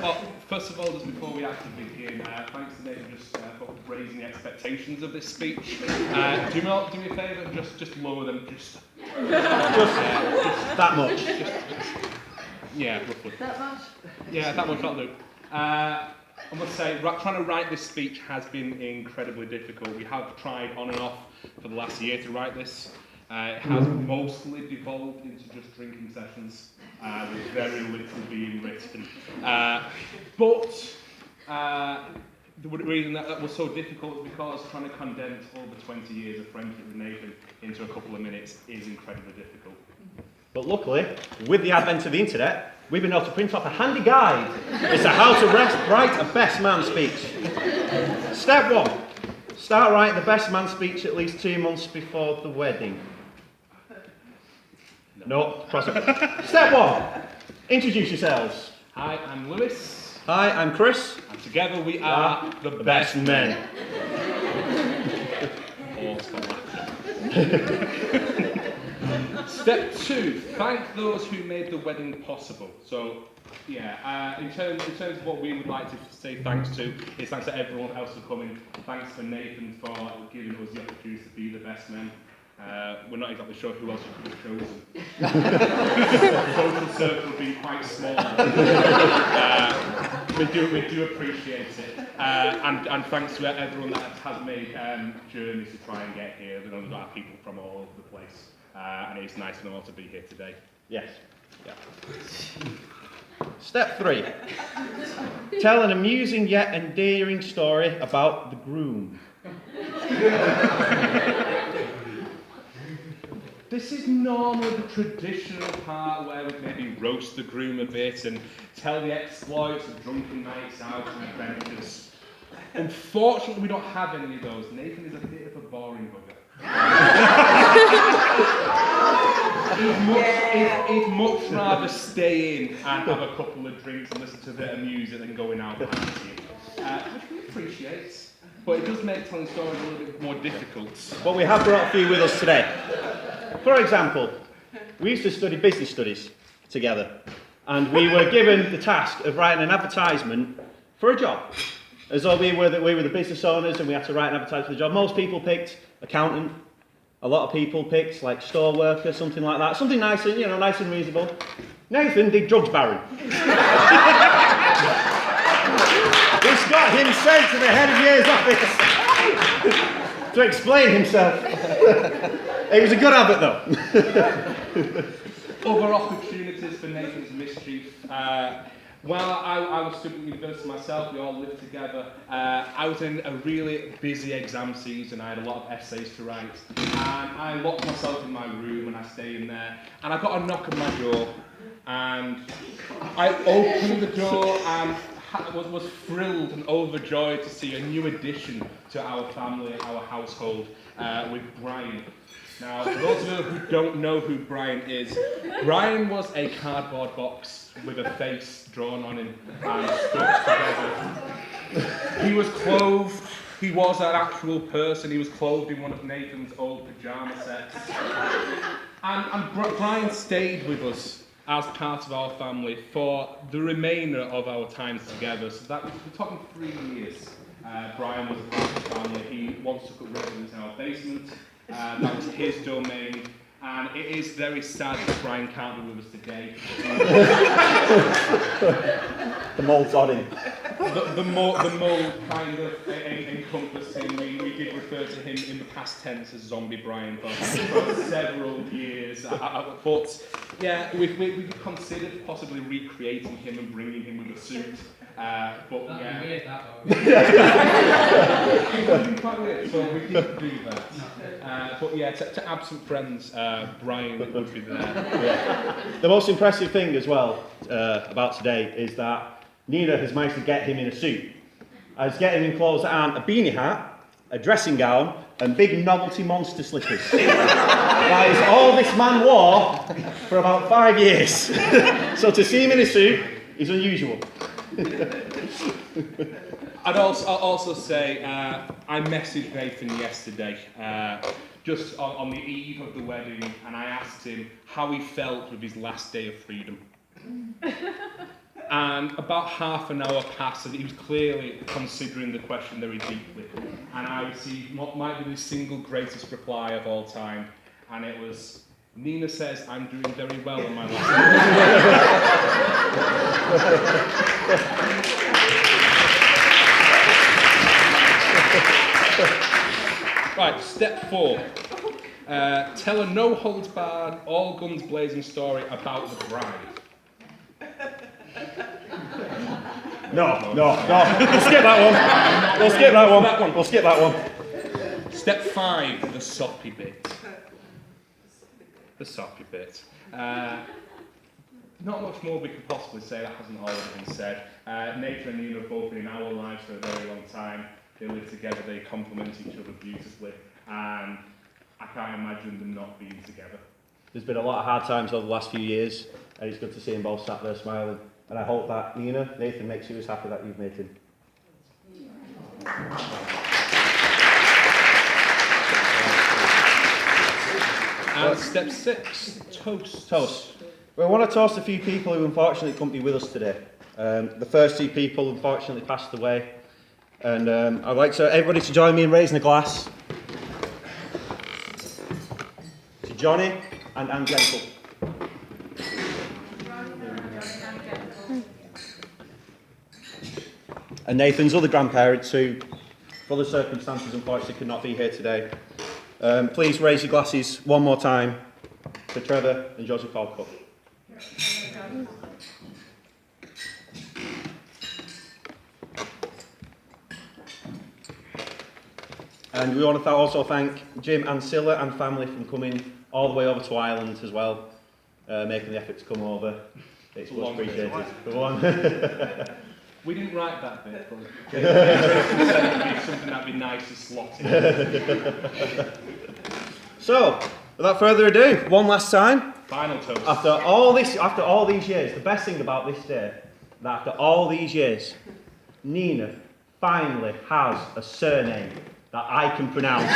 Well, first of all, just before we actually begin, thanks to Nathan just for raising the expectations of this speech. Do me a favour and just lower them just that much. Yeah, roughly. That much? Yeah, that much that'll do. I must say, trying to write this speech has been incredibly difficult. We have tried on and off for the last year to write this. It has mostly devolved into just drinking sessions, with very little being written. The reason that was so difficult is because trying to condense over 20 years of friendship with Nathan into a couple of minutes is incredibly difficult. But luckily, with the advent of the internet, we've been able to print off a handy guide as to how to write a best man speech. Step 1. Start writing the best man speech at least 2 months before the wedding. No, cross it. Step 1. Introduce yourselves. Hi, I'm Lewis. Hi, I'm Chris. And together we are the best men. Step 2, thank those who made the wedding possible. So, yeah, in terms of what we would like to say thanks to, is thanks to everyone else for coming. Thanks to Nathan for giving us the opportunity to be the best men. We're not exactly sure who else you could have chosen. The social circle being quite small. We do appreciate it. And thanks to everyone that has made journeys to try and get here. We know there are people from all over the place. And it's nice for them all to be here today. Yes. Yeah. Step 3. Tell an amusing yet endearing story about the groom. This is normally the traditional part where we maybe roast the groom a bit and tell the exploits of drunken nights out and adventures. Unfortunately, we don't have any of those. Nathan is a bit of a boring bugger. He'd much rather stay in and have a couple of drinks and listen to a bit of music than going out behind you. Which we appreciate, but it does make telling stories a little bit more difficult. But we have brought a few with us today. For example, we used to study business studies together, and we were given the task of writing an advertisement for a job. As though we were the business owners and we had to write an advertisement for the job. Most people picked accountant. A lot of people picked like store worker, something like that. Something nice and reasonable. Nathan did drugs baron. This got him sent to the head of year's office to explain himself. It was a good habit though. Other opportunities for Nathan's mischief. While I was studying at university myself, we all lived together. I was in a really busy exam season. I had a lot of essays to write. And I locked myself in my room and I stayed in there. And I got a knock on my door. And I opened the door and was thrilled and overjoyed to see a new addition to our family, our household, with Brian. Now, for those of you who don't know who Brian is, Brian was a cardboard box with a face drawn on him and stuck together. He was clothed, he was an actual person, he was clothed in one of Nathan's old pyjama sets. And Brian stayed with us as part of our family for the remainder of our times together. So that we're talking 3 years. Brian was a part of the family. He once took up residence in our basement. That was his domain, and it is very sad that Brian can't be with us today. The mold's on him. The mold kind of encompassed him. We did refer to him in the past tense as Zombie Brian for several years. But yeah, we considered possibly recreating him and bringing him with a suit. But yeah, it would be quite weird, so we didn't do that. But yeah, to absent friends, Brian would be there. Yeah. The most impressive thing as well about today is that Nina has managed to get him in a suit. I was getting him in clothes that aren't a beanie hat, a dressing gown, and big novelty monster slippers. That is all this man wore for about 5 years. So to see him in a suit is unusual. I'll also say I messaged Nathan yesterday, just on the eve of the wedding, and I asked him how he felt with his last day of freedom. And about half an hour passed, and he was clearly considering the question very deeply. And I received what might be the single greatest reply of all time, and it was, "Nina says I'm doing very well on my last Right, step 4. Tell a no-holds-barred, all-guns-blazing story about the bride. No. We'll skip that one. We'll skip that one. Step 5, the soppy bit. The soppy bit. Not much more we could possibly say that hasn't already been said. Nathan and Nina have both been in our lives for a very long time. They live together, they complement each other beautifully, and I can't imagine them not being together. There's been a lot of hard times over the last few years, and it's good to see them both sat there smiling. And I hope that Nina, Nathan makes you as happy that you've made him. And step 6, toast. Toast. We want to toast a few people who unfortunately couldn't be with us today. The first 2 people unfortunately passed away. And I'd like everybody to join me in raising a glass to Johnny and Anne Gentle. And Nathan's other grandparents who, for the circumstances, unfortunately could not be here today. Please raise your glasses one more time for Trevor and Joseph Alcock. And we want to also thank Jim and Scylla and family for coming all the way over to Ireland as well, making the effort to come over. It's much appreciated. We didn't write that bit, but Jason said it would be something that'd be nice to slot in. So, without further ado, one last time. Final toast. After all these years, the best thing about this day, that after all these years, Nina finally has a surname that I can pronounce.